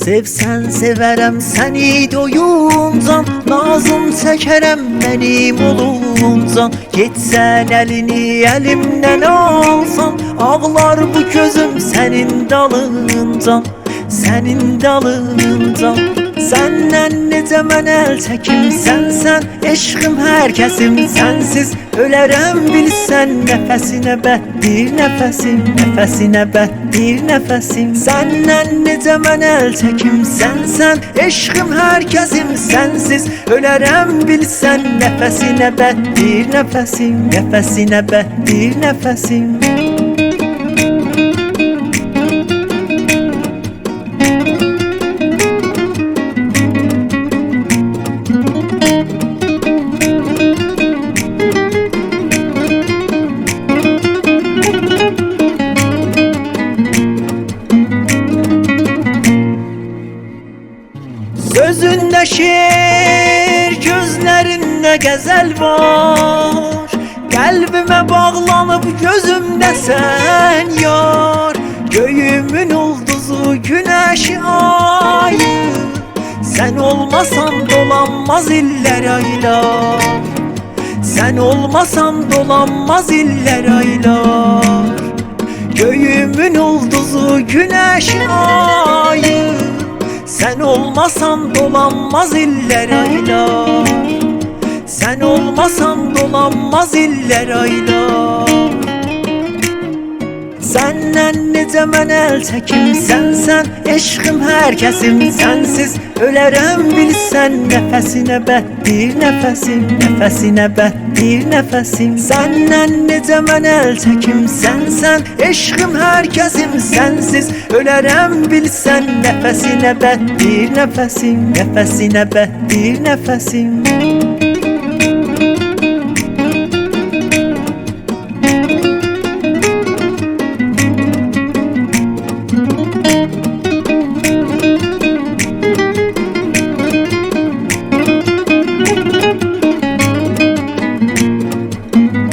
Sevsən sevərəm səni doyuncan, nazım çəkərəm mənim oluncan. Getsən əlini əlimdən alsan, ağlar bu gözüm sənin dalıncan, sənin dalıncan. Səndən necə mən əl çəkim, sənsən eşqim hər kəsim. Sənsiz ölərəm bilsən, nəfəsinə bəhdir nəfəsim, nəfəsinə bəhdir nəfəsim. Səndən necə mən əl çəkim, sənsən eşqim hər kəsim. Sənsiz ölərəm bilsən, nəfəsinə bəhdir nəfəsim, nəfəsinə bəhdir nəfəsim. Sözündə şeir, gözlərində qəzəl var. Qəlbimə bağlanıb gözümdə sən yar. Göyümün ulduzu, günəşi ayı, sən olmasan dolanmaz illər aylar. Sən olmasan dolanmaz illər aylar. Göyümün ulduzu, günəşi ayı, sen olmasan dolanmaz iller aylar. Sen olmasan dolanmaz iller aylar. Səndən necə mən əl çəkim, sənsən eşqim hər kəsim. Sənsiz ölərəm bilsən, nəfəsinə bəhdir nəfəsim, nəfəsinə bəhdir nəfəsim. Səndən necə mən əl çəkim, sənsən eşqim hər kəsim. Sənsiz ölərəm bilsən, nəfəsinə bəhdir nəfəsim, nəfəsinə bəhdir nəfəsim.